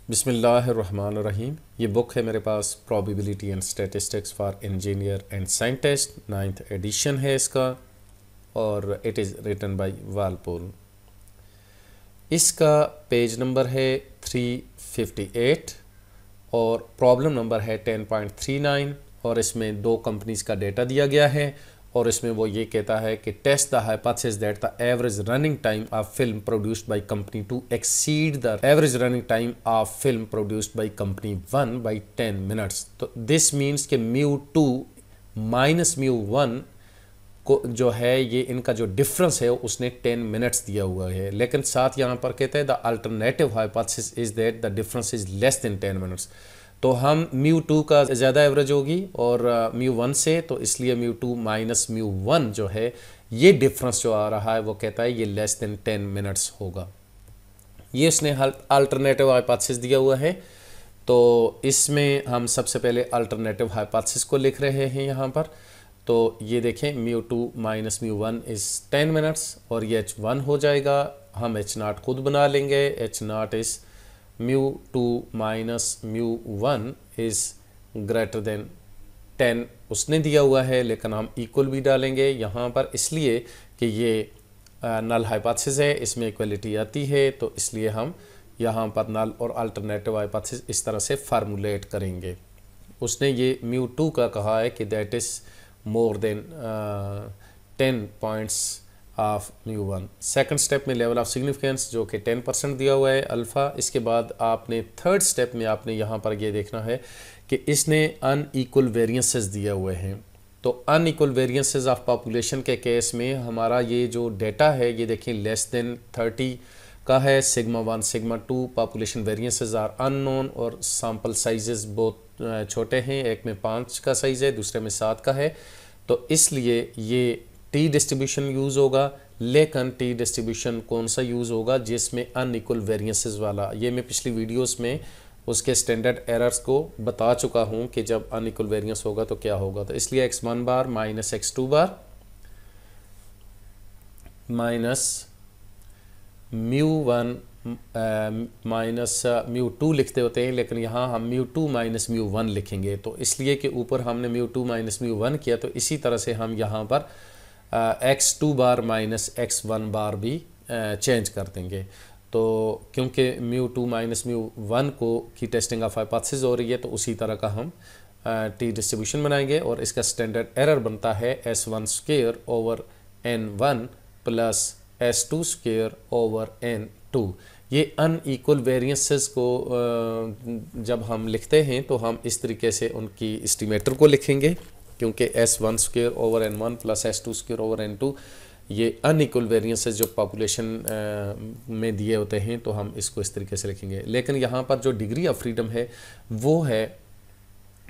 बिस्मिल्लाहिर्रहमानिर्रहीम। ये बुक है मेरे पास, probability and statistics for engineer and scientist, 9th edition है इसका, और it is written by Walpole. इसका पेज नंबर है 358 और प्रॉब्लम नंबर है 10.39, और इसमें दो कंपनीज का डेटा दिया गया है और इसमें वो ये कहता है कि test the hypothesis that the average running time of film produced by company to exceed the average running time of film produced by company 1 by 10 minutes. तो दिस मीन्स कि μ2 माइनस μ1 को जो है ये इनका जो डिफरेंस है उसने 10 मिनट्स दिया हुआ है, लेकिन साथ यहाँ पर कहते हैं the alternative hypothesis is that the difference is less than 10 minutes. तो हम μ2 का ज़्यादा एवरेज होगी और μ1 से, तो इसलिए μ2 माइनस μ1 जो है ये डिफरेंस जो आ रहा है वो कहता है ये लेस देन 10 मिनट्स होगा। ये इसने अल्टरनेटिव हाइपोथेसिस दिया हुआ है। तो इसमें हम सबसे पहले अल्टरनेटिव हाइपोथेसिस को लिख रहे हैं यहाँ पर। तो ये देखें μ2 माइनस μ1 इज़ 10 मिनट्स और ये h1 हो जाएगा। हम h0 खुद बना लेंगे। h0 is μ2 minus μ1 is greater than 10 उसने दिया हुआ है, लेकिन हम इक्वल भी डालेंगे यहाँ पर इसलिए कि ये नल हाइपोथेसिस है, इसमें इक्वलिटी आती है, तो इसलिए हम यहाँ पर नल और अल्टरनेटिव हाइपोथेसिस इस तरह से फार्मूलेट करेंगे। उसने ये μ2 का कहा है कि that is more than 10 points of μ1। Second step में लेवल ऑफ सिग्निफिकेंस जो कि 10% दिया हुआ है अल्फ़ा। इसके बाद आपने थर्ड स्टेप में आपने यहाँ पर ये देखना है कि इसने अनइक्वल वेरिएंसेस दिए हुए हैं। तो अनइक्वल वेरिएंसेस ऑफ पॉपुलेशन के केस में हमारा ये जो डेटा है ये देखें लेस देन 30 का है, sigma 1 sigma 2 population variances are unknown और सैंपल साइजेस बहुत छोटे हैं, एक में 5 का साइज़ है, दूसरे में 7 का है। तो इसलिए ये टी डिस्ट्रीब्यूशन यूज़ होगा, लेकिन टी डिस्ट्रीब्यूशन कौन सा यूज़ होगा जिसमें अनइक्वल वेरिएंसेस वाला। ये मैं पिछली वीडियोस में उसके स्टैंडर्ड एरर्स को बता चुका हूँ कि जब अनइक्वल वेरिएंस होगा तो क्या होगा। तो इसलिए x1 बार माइनस x2 बार माइनस μ1 माइनस μ2 लिखते होते हैं, लेकिन यहाँ हम μ2 माइनस μ1 लिखेंगे। तो इसलिए कि ऊपर हमने μ2 माइनस μ1 किया, तो इसी तरह से हम यहाँ पर x2 बार माइनस x1 बार भी चेंज कर देंगे। तो क्योंकि μ2 माइनस μ1 को की टेस्टिंग ऑफ हाइपोथेसिस हो रही है, तो उसी तरह का हम टी डिस्ट्रीब्यूशन बनाएंगे और इसका स्टैंडर्ड एरर बनता है s1 square over n1 plus s2 square over n2। ये अनइक्वल वेरिएंसेस को जब हम लिखते हैं तो हम इस तरीके से उनकी एस्टिमेटर को लिखेंगे, क्योंकि s1 square over n1 plus s2 square over n2 ये अनइक्वल वेरिएंसेस जो पॉपुलेशन में दिए होते हैं, तो हम इसको इस तरीके से लिखेंगे। लेकिन यहाँ पर जो डिग्री ऑफ फ्रीडम है वो है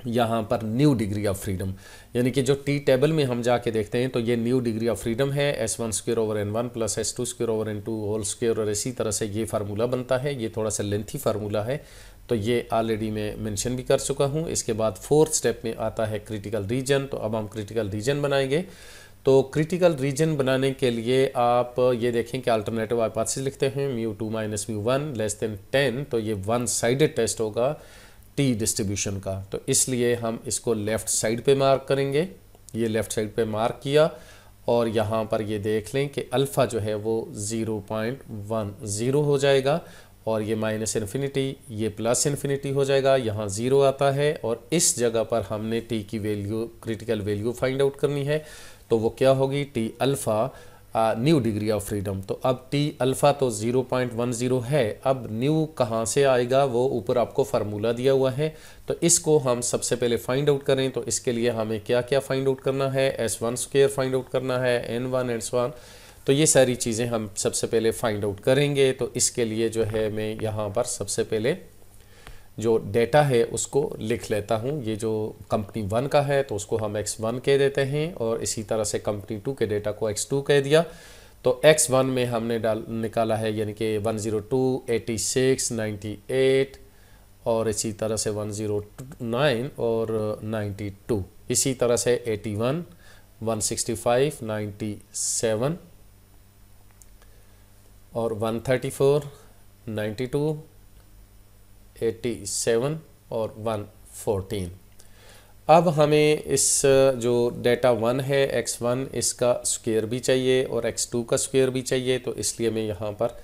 यहाँ पर न्यू डिग्री ऑफ फ्रीडम, यानी कि जो टी टेबल में हम जाके देखते हैं तो ये न्यू डिग्री ऑफ फ्रीडम है s1 square over n1 plus s2 square over n2 whole square, और इसी तरह से ये फार्मूला बनता है। ये थोड़ा सा लेंथी फार्मूला है, तो ये ऑलरेडी मैं मेंशन भी कर चुका हूँ। इसके बाद फोर्थ स्टेप में आता है क्रिटिकल रीजन। तो अब हम क्रिटिकल रीजन बनाएंगे। तो क्रिटिकल रीजन बनाने के लिए आप ये देखें कि अल्टरनेटिव हाइपोथेसिस लिखते हैं μ2 माइनस μ1 लेस देन 10, तो ये वन साइडेड टेस्ट होगा टी डिस्ट्रीब्यूशन का। तो इसलिए हम इसको लेफ़्ट साइड पे मार्क करेंगे। ये लेफ़्ट साइड पे मार्क किया और यहाँ पर ये देख लें कि अल्फ़ा जो है वो 0.10 हो जाएगा और ये माइनस इन्फिनिटी ये प्लस इन्फिनिटी हो जाएगा। यहाँ 0 आता है और इस जगह पर हमने टी की value critical value find out करनी है। तो वो क्या होगी, T alpha new degree of freedom. तो अब टी अल्फ़ा तो 0.10 है, अब न्यू कहाँ से आएगा वो ऊपर आपको फार्मूला दिया हुआ है। तो इसको हम सबसे पहले फाइंड आउट करें। तो इसके लिए हमें क्या क्या फाइंड आउट करना है, s1 स्क्वायर फाइंड आउट करना है, n1 n1। तो ये सारी चीज़ें हम सबसे पहले फाइंड आउट करेंगे। तो इसके लिए जो है मैं यहाँ पर सबसे पहले जो डेटा है उसको लिख लेता हूँ। ये जो कंपनी 1 का है तो उसको हम x1 कह देते हैं, और इसी तरह से कंपनी 2 के डेटा को x2 कह दिया। तो x1 में हमने निकाला है, यानी कि 102, 86, 98 और इसी तरह से 109 और 92, इसी तरह से 81, 165, 97 और 134, 92, 87 और 114। अब हमें इस जो डेटा 1 है x1 इसका स्क्वायर भी चाहिए और x2 का स्क्वायर भी चाहिए, तो इसलिए मैं यहाँ पर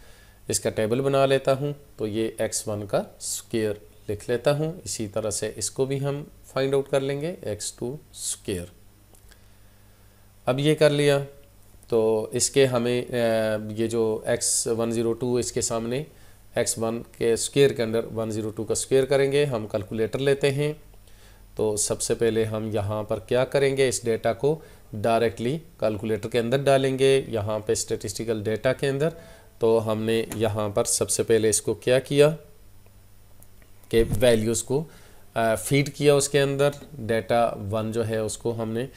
इसका टेबल बना लेता हूँ। तो ये x1 का स्क्वायर लिख लेता हूँ। इसी तरह से इसको भी हम फाइंड आउट कर लेंगे, x2 स्क्वायर। अब ये कर लिया तो इसके हमें ये जो x102 इसके सामने x1 के स्क्वायर के अंदर 102 का स्क्वायर करेंगे। हम कैलकुलेटर लेते हैं। तो सबसे पहले हम यहाँ पर क्या करेंगे, इस डेटा को डायरेक्टली कैलकुलेटर के अंदर डालेंगे, यहाँ पे स्टैटिस्टिकल डेटा के अंदर। तो हमने यहाँ पर सबसे पहले इसको क्या किया कि वैल्यूज़ को फीड किया उसके अंदर। डेटा 1 जो है उसको हमने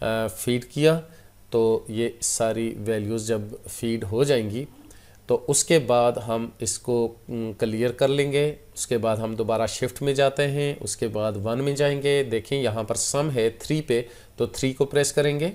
फीड किया। तो ये सारी वैल्यूज़ जब फीड हो जाएंगी तो उसके बाद हम इसको क्लियर कर लेंगे। उसके बाद हम दोबारा शिफ्ट में जाते हैं, उसके बाद 1 में जाएंगे। देखें यहाँ पर सम है 3 पे, तो 3 को प्रेस करेंगे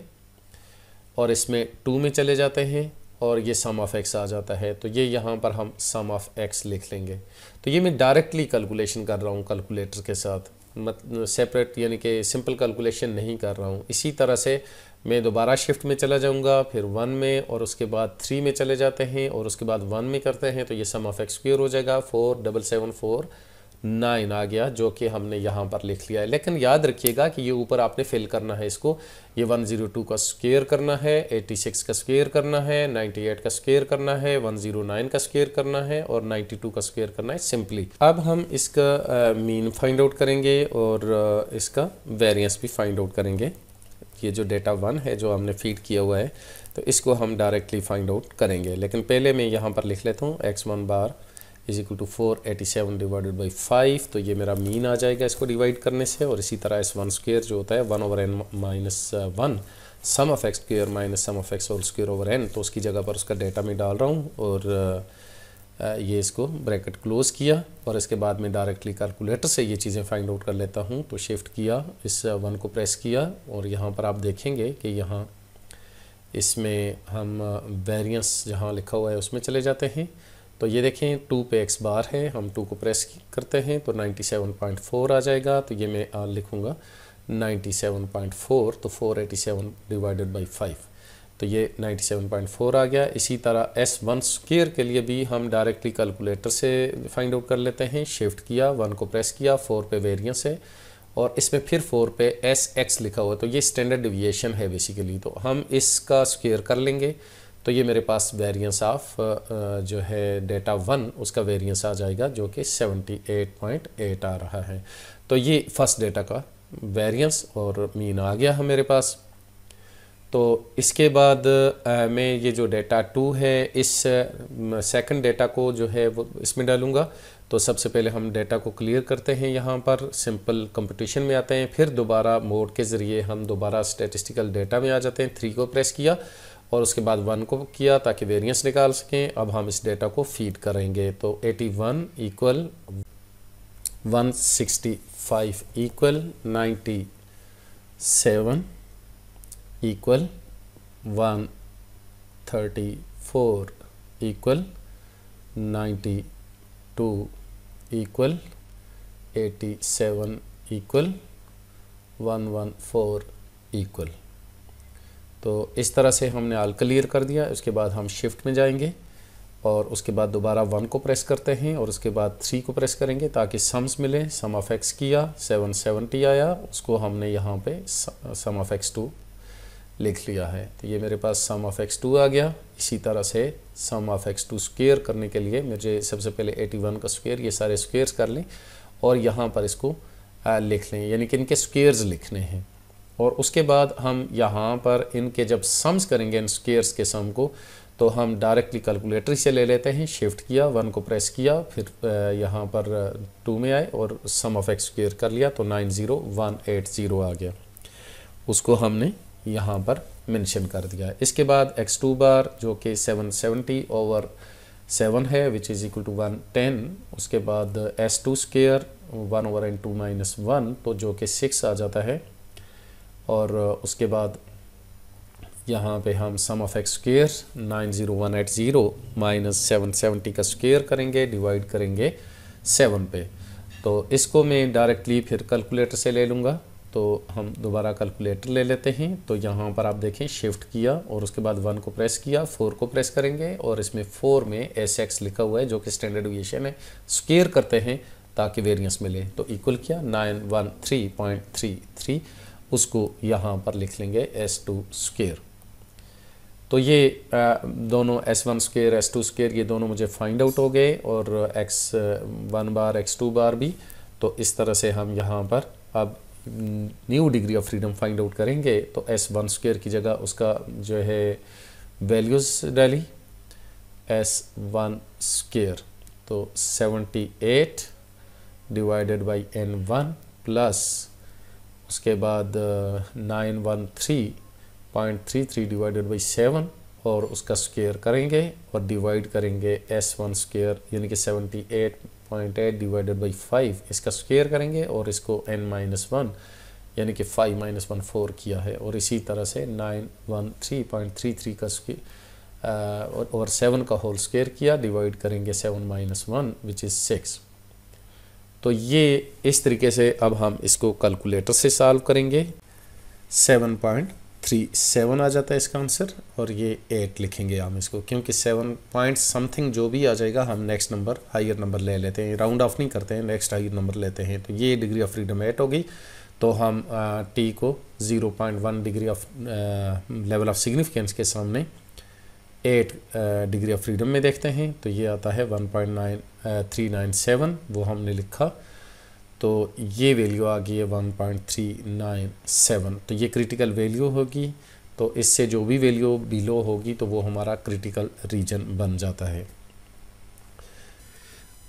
और इसमें 2 में चले जाते हैं और ये सम ऑफ x आ जाता है। तो ये यहाँ पर हम सम ऑफ x लिख लेंगे। तो ये मैं डायरेक्टली कैलकुलेशन कर रहा हूँ कैलकुलेटर के साथ, मतलब सेपरेट यानी कि सिंपल कैलकुलेशन नहीं कर रहा हूँ। इसी तरह से मैं दोबारा शिफ्ट में चला जाऊँगा, फिर 1 में और उसके बाद 3 में चले जाते हैं और उसके बाद 1 में करते हैं। तो ये सम ऑफ x स्क्वायर हो जाएगा 47749 आ गया, जो कि हमने यहाँ पर लिख लिया है। लेकिन याद रखिएगा कि ये ऊपर आपने फिल करना है इसको। ये 102 का स्क्वायर करना है, 86 का स्क्वायर करना है, 98 का स्क्वायर करना है, 109 का स्क्वायर करना है और 92 का स्क्वायर करना है सिंपली। अब हम इसका मीन फाइंड आउट करेंगे और इसका वेरिएंस भी फाइंड आउट करेंगे। ये जो डेटा 1 है जो हमने फीड किया हुआ है, तो इसको हम डायरेक्टली फाइंड आउट करेंगे। लेकिन पहले मैं यहाँ पर लिख लेता हूँ x1 bar is equal to 487 divided by 5। तो ये मेरा मीन आ जाएगा इसको डिवाइड करने से। और इसी तरह s1 स्क्वायर जो होता है 1/n minus 1 sum of x square minus sum of x whole square over n। तो उसकी जगह पर उसका डेटा मैं डाल रहा हूँ और ये इसको ब्रैकेट क्लोज़ किया और इसके बाद में डायरेक्टली कैलकुलेटर से ये चीज़ें फाइंड आउट कर लेता हूँ। तो शिफ्ट किया, इस 1 को प्रेस किया और यहाँ पर आप देखेंगे कि यहाँ इसमें हम वेरिएंस जहाँ लिखा हुआ है उसमें चले जाते हैं। तो ये देखें 2 पे x बार है, हम 2 को प्रेस करते हैं तो 97.4 आ जाएगा। तो ये मैं लिखूँगा 97.4, तो 487 डिवाइडेड बाई 5, तो ये 97.4 आ गया। इसी तरह s1 स्क्वायर के लिए भी हम डायरेक्टली कैलकुलेटर से फाइंड आउट कर लेते हैं। शिफ्ट किया, 1 को प्रेस किया, 4 पे वेरिएंस है और इसमें फिर 4 पे sx लिखा हुआ है। तो ये स्टैंडर्ड डिविएशन है बेसिकली। तो हम इसका स्क्वायर कर लेंगे तो ये मेरे पास वेरिएंस ऑफ जो है डेटा 1 उसका वेरिएंस आ जाएगा जो कि 78.8 आ रहा है। तो ये फर्स्ट डेटा का वेरिएंस और मीन आ गया है मेरे पास। तो इसके बाद मैं ये जो डेटा 2 है इस सेकंड डेटा को जो है वो इसमें डालूँगा। तो सबसे पहले हम डेटा को क्लियर करते हैं, यहाँ पर सिंपल कंप्यूटेशन में आते हैं, फिर दोबारा मोड के ज़रिए हम दोबारा स्टैटिस्टिकल डेटा में आ जाते हैं। 3 को प्रेस किया और उसके बाद 1 को किया ताकि वेरिएंस निकाल सकें। अब हम इस डेटा को फीड करेंगे। तो 81 equal 165 equal 97 equal 134 equal 92 equal 87 equal 114 equal. तो इस तरह से हमने ऑल क्लियर कर दिया। उसके बाद हम शिफ्ट में जाएंगे और उसके बाद दोबारा 1 को प्रेस करते हैं और उसके बाद 3 को प्रेस करेंगे ताकि सम्स मिले। सम ऑफ x किया 770 आया, उसको हमने यहाँ पे सम ऑफ x2 लिख लिया है। तो ये मेरे पास सम ऑफ x2 आ गया। इसी तरह से सम ऑफ x2 स्क्वायर करने के लिए मुझे सबसे पहले 81 का स्क्वायर, ये सारे स्क्वायर्स कर लें और यहाँ पर इसको लिख लें, यानी कि इनके स्क्वायर्स लिखने हैं। और उसके बाद हम यहाँ पर इनके जब सम्स करेंगे इन स्क्वायर्स के सम को, तो हम डायरेक्टली कैलकुलेटर से ले लेते हैं। शिफ्ट किया, 1 को प्रेस किया, फिर यहाँ पर 2 में आए और सम ऑफ x स्क्वायर कर लिया तो 90180 आ गया। उसको हमने यहाँ पर मेंशन कर दिया। इसके बाद x2 बार जो कि 770 ओवर 7 है विच इज़ इक्वल टू 110। उसके बाद s2 स्क्वायर 1/n2 माइनस 1 तो जो कि 6 आ जाता है। और उसके बाद यहाँ पे हम सम ऑफ x स्क्वायर 90180 माइनस 770 का स्क्वायर करेंगे, डिवाइड करेंगे 7 पे। तो इसको मैं डायरेक्टली फिर कैलकुलेटर से ले लूँगा। तो हम दोबारा कैलकुलेटर ले लेते हैं। तो यहाँ पर आप देखें शिफ्ट किया और उसके बाद 1 को प्रेस किया, 4 को प्रेस करेंगे और इसमें 4 में SX लिखा हुआ है जो कि स्टैंडर्ड डिवीएशन है, स्क्वायर करते हैं ताकि वेरिएंस मिले। तो इक्वल किया 913.33, उसको यहाँ पर लिख लेंगे S2 स्क्वायर। तो ये दोनों S1 स्क्वायर S2 स्क्वायर ये दोनों मुझे फाइंड आउट हो गए और X1 बार X2 बार भी। तो इस तरह से हम यहाँ पर अब new degree of freedom find out करेंगे। तो S1 स्क्वायर की जगह उसका जो है वैल्यूज़ डाली, S1 स्क्वायर तो 78 डिवाइडेड बाई N1 प्लस उसके बाद 913.33 डिवाइडेड बाई 7 और उसका स्क्वायर करेंगे और डिवाइड करेंगे S1 स्क्वायर यानी कि 78.8 डिवाइडेड बाई 5, इसका स्क्वायर करेंगे और इसको n-1 यानी कि 5-1 4 किया है। और इसी तरह से 913.33 का स्क्वायर और 7 का होल स्क्वायर किया, डिवाइड करेंगे 7-1 विच इज़ 6। तो ये इस तरीके से अब हम इसको कैलकुलेटर से सॉल्व करेंगे। 7.37 आ जाता है इसका आंसर और ये 8 लिखेंगे हम इसको, क्योंकि 7 पॉइंट समथिंग जो भी आ जाएगा हम नेक्स्ट नंबर हायर नंबर ले लेते हैं, राउंड ऑफ नहीं करते हैं, नेक्स्ट हायर नंबर लेते हैं। तो ये डिग्री ऑफ फ्रीडम 8 होगी। तो हम टी को 0.1 degree of level of significance के सामने 8 डिग्री ऑफ फ्रीडम में देखते हैं। तो ये आता है 1.397, वो हमने लिखा। तो ये वैल्यू आ गई है 1.397। तो ये क्रिटिकल वैल्यू होगी। तो इससे जो भी वैल्यू बिलो होगी तो वो हमारा क्रिटिकल रीजन बन जाता है।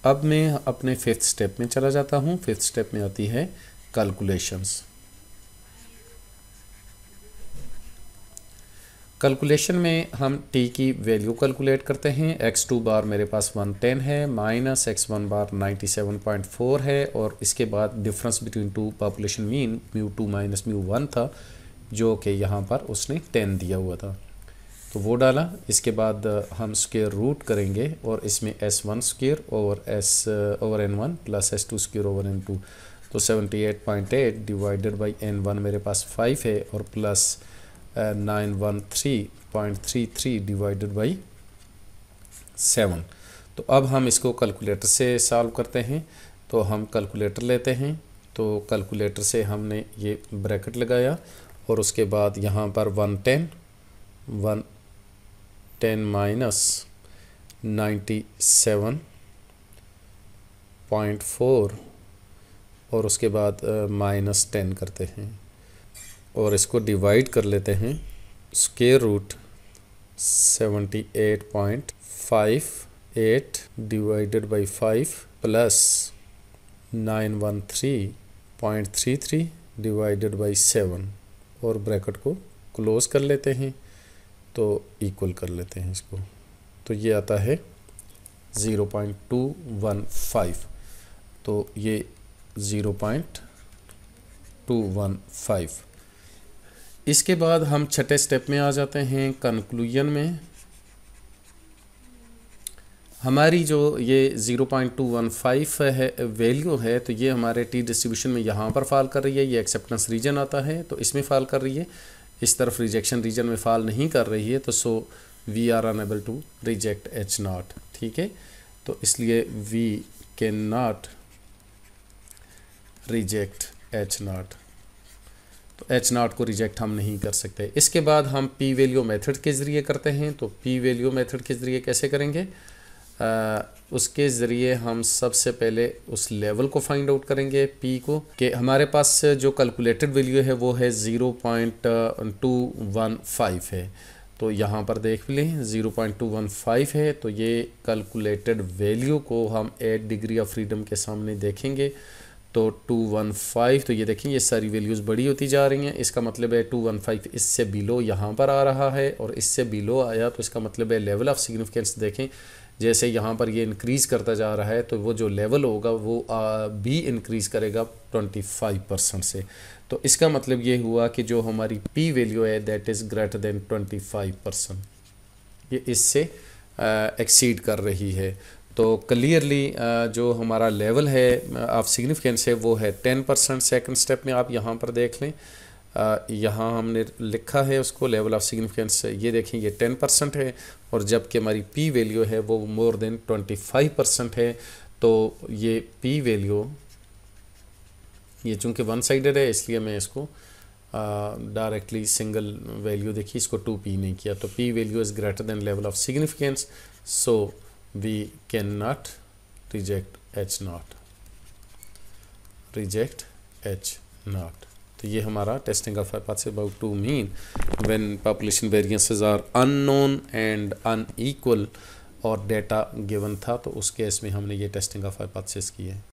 अब मैं अपने 5th स्टेप में चला जाता हूँ। 5th स्टेप में आती है कैलकुलेशंस। कैलकुलेशन में हम टी की वैल्यू कैलकुलेट करते हैं। x2 बार मेरे पास 110 है, माइनस x1 बार 97.4 है और इसके बाद difference between two population mean μ2 minus μ1 था जो कि यहाँ पर उसने 10 दिया हुआ था, तो वो डाला। इसके बाद हम स्क्वायर रूट करेंगे और इसमें S1 square over N1 plus S2 square over N2। तो 78.8 डिवाइडेड बाई N1 मेरे पास 5 है और प्लस 913.33 डिवाइडेड बाई 7। तो अब हम इसको कैलकुलेटर से सॉल्व करते हैं। तो हम कैलकुलेटर लेते हैं। तो कैलकुलेटर से हमने ये ब्रैकेट लगाया और उसके बाद यहाँ पर 110 माइनस 97.4 और उसके बाद -10 करते हैं और इसको डिवाइड कर लेते हैं। Square root 78.58 divided by 5 plus 913.33 divided by 7 और ब्रैकेट को क्लोज कर लेते हैं। तो इक्वल कर लेते हैं इसको। तो ये आता है 0.215। तो ये 0.215। इसके बाद हम छठे स्टेप में आ जाते हैं कंक्लूजन में। हमारी जो ये 0.215 है वैल्यू है, तो ये हमारे टी डिस्ट्रीब्यूशन में यहाँ पर फॉल कर रही है। ये एक्सेप्टेंस रीजन आता है तो इसमें फॉल कर रही है, इस तरफ रिजेक्शन रीजन में फॉल नहीं कर रही है। तो so we are unable to reject H0। ठीक है, तो इसलिए we can not reject H0। तो H0 को रिजेक्ट हम नहीं कर सकते। इसके बाद हम पी वैल्यू मेथड के ज़रिए करते हैं। तो पी वैल्यू मेथड के ज़रिए कैसे करेंगे? उसके ज़रिए हम सबसे पहले उस लेवल को फाइंड आउट करेंगे पी को, कि हमारे पास जो कैलकुलेटेड वैल्यू है वो है 0.215 है। तो यहाँ पर देख लें 0.215 है। तो ये कैलकुलेटेड वैल्यू को हम 8 डिग्री ऑफ फ्रीडम के सामने देखेंगे। तो 215, तो ये देखें ये सारी वैल्यूज़ बड़ी होती जा रही हैं। इसका मतलब है 215 इससे बिलो यहाँ पर आ रहा है और इससे बिलो आया तो इसका मतलब है लेवल ऑफ सिग्निफिकेंस देखें जैसे यहाँ पर ये इंक्रीज़ करता जा रहा है तो वो जो लेवल होगा वो भी इंक्रीज़ करेगा 25% से। तो इसका मतलब ये हुआ कि जो हमारी पी वैल्यू है दैट इज़ ग्रेटर देन 25%, ये इससे एक्सीड कर रही है। तो क्लियरली जो हमारा लेवल है ऑफ सिग्निफिकेंस है वो है 10%। सेकंड स्टेप में आप यहाँ पर देख लें, यहाँ हमने लिखा है उसको लेवल ऑफ सिग्निफिकेंस, ये देखें ये 10% है, और जबकि हमारी पी वैल्यू है वो मोर देन 25% है। तो ये पी वैल्यू, ये चूँकि वन साइडेड है इसलिए मैं इसको डायरेक्टली सिंगल वैल्यू देखिए, इसको 2p नहीं किया। तो p value is greater than level of significance, so we can not reject h0, reject h0। तो ये हमारा testing of hypothesis about two mean when population variances are unknown and unequal और data given था, तो उस case में हमने ये टेस्टिंग ऑफ हाइपोथेसिस की है।